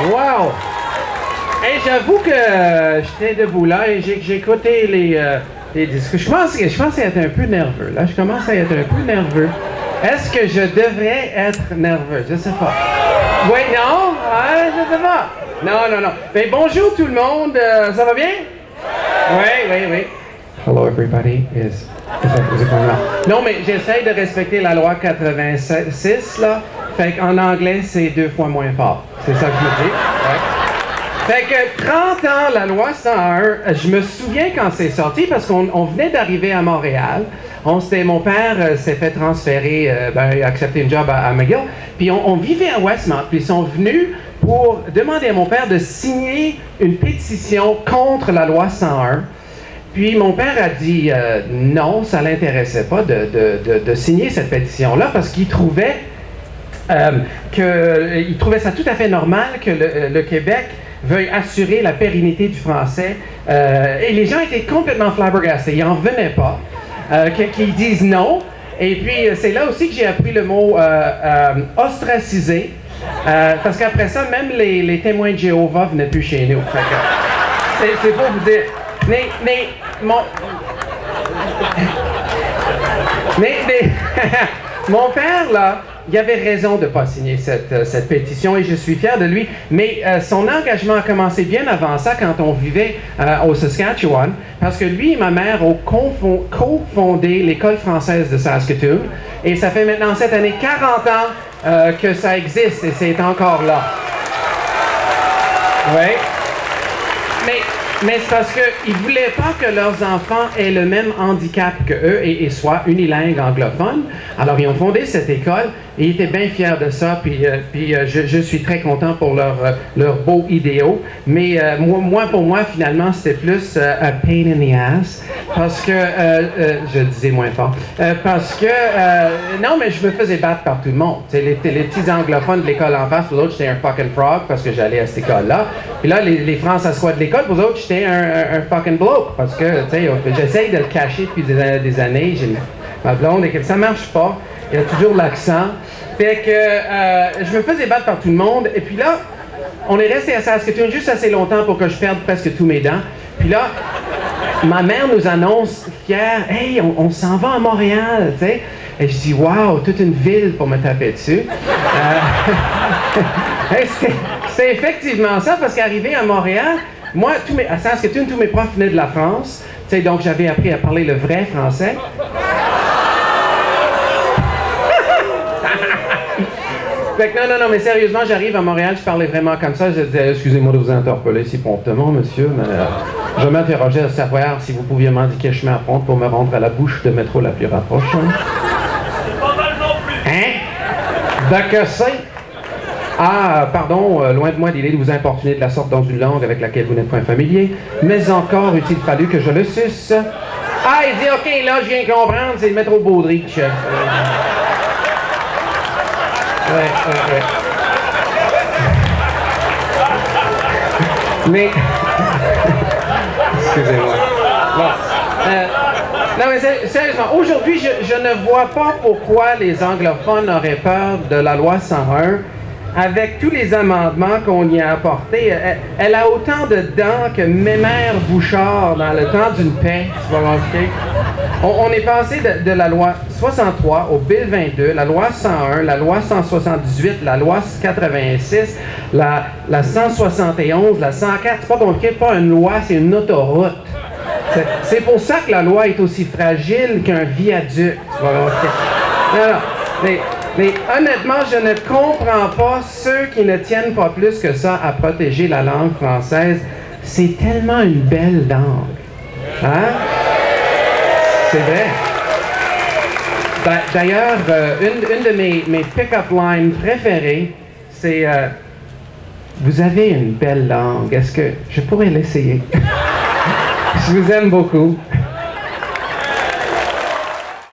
Wow! Hey, j'avoue que j'étais debout là et j'ai écouté les discours. Je pense être un peu nerveux. Là, je commence à être un peu nerveux. Est-ce que je devrais être nerveux? Je sais pas. Oui, non? Ouais, je sais pas. Non. Mais bonjour tout le monde. Ça va bien? Oui. Hello everybody. Is it going on? Non, mais j'essaie de respecter la loi 86, là. Fait qu'en anglais, c'est 2 fois moins fort. C'est ça que je me dis. Ouais. Fait que 30 ans, la loi 101, je me souviens quand c'est sorti parce qu'on venait d'arriver à Montréal. Mon père s'est fait transférer, il a accepté un job à McGill. Puis on vivait à Westmount. Puis ils sont venus pour demander à mon père de signer une pétition contre la loi 101. Puis mon père a dit non, ça ne l'intéressait pas de signer cette pétition-là parce qu'il trouvait ça tout à fait normal que le Québec veuille assurer la pérennité du français. Et les gens étaient complètement flabbergastés, ils n'en venaient pas, qu'ils disent non. Et puis c'est là aussi que j'ai appris le mot ostracisé, parce qu'après ça, même les témoins de Jéhovah venaient plus chez nous. C'est pour vous dire. Mais mon père, là, il avait raison de ne pas signer cette pétition et je suis fier de lui. Mais son engagement a commencé bien avant ça, quand on vivait au Saskatchewan, parce que lui et ma mère ont cofondé l'École française de Saskatoon. Et ça fait maintenant cette année 40 ans que ça existe et c'est encore là. Oui. Mais c'est parce qu'ils ne voulaient pas que leurs enfants aient le même handicap qu'eux et soient unilingues anglophones. Alors, ils ont fondé cette école et ils étaient bien fiers de ça. Puis je suis très content pour leurs beaux idéaux. Mais pour moi, finalement, c'était plus a pain in the ass. Parce que, je le disais moins fort, parce que, non, mais je me faisais battre par tout le monde. Les petits anglophones de l'école en face, pour l'autre, j'étais un fucking frog parce que j'allais à cette école-là. Puis là, les François de l'école, pour l'autre, j'étais un fucking bloke. Parce que, tu sais, j'essaye de le cacher depuis des années. J'ai ma blonde et que ça marche pas. Il y a toujours l'accent. Fait que je me faisais battre par tout le monde. Et puis là, on est resté à Saskatoon juste assez longtemps pour que je perde presque tous mes dents. Puis là, ma mère nous annonce fière, « Hey, on s'en va à Montréal, tu sais. » Et je dis, « Wow, toute une ville pour me taper dessus. » C'est effectivement ça, parce qu'arrivé à Montréal, moi, à Saskatoon, tous mes profs venaient de la France. Tu sais, donc j'avais appris à parler le vrai français. Fait que non, mais sérieusement, j'arrive à Montréal, je parlais vraiment comme ça. Je disais, excusez-moi de vous interpeller si promptement, monsieur, mais je m'interrogeais à savoir si vous pouviez m'indiquer le chemin à prendre pour me rendre à la bouche de métro la plus rapprochée. Hein? De que c'est? Ah, pardon, loin de moi l'idée de vous importuner de la sorte dans une langue avec laquelle vous n'êtes point familier, mais encore eût-il fallu que je le suce. Ah, il dit, OK, là, je viens de comprendre, c'est le métro Baudry, chef. Ouais. Mais... Excusez-moi. Bon. Non, mais sérieusement, aujourd'hui, je ne vois pas pourquoi les anglophones auraient peur de la loi 101. Avec tous les amendements qu'on y a apportés, elle a autant de dents que Mémère Bouchard dans le temps d'une paix, tu vas remarquer. On est passé de la loi 63 au Bill 22, la loi 101, la loi 178, la loi 86, la 171, la 104. C'est pas compliqué, pas une loi, c'est une autoroute. C'est pour ça que la loi est aussi fragile qu'un viaduc, tu vas remarquer. Non, mais honnêtement, je ne comprends pas ceux qui ne tiennent pas plus que ça à protéger la langue française. C'est tellement une belle langue. Hein? C'est vrai. D'ailleurs, une de mes pick-up lines préférées, c'est vous avez une belle langue. Est-ce que je pourrais l'essayer? Je vous aime beaucoup.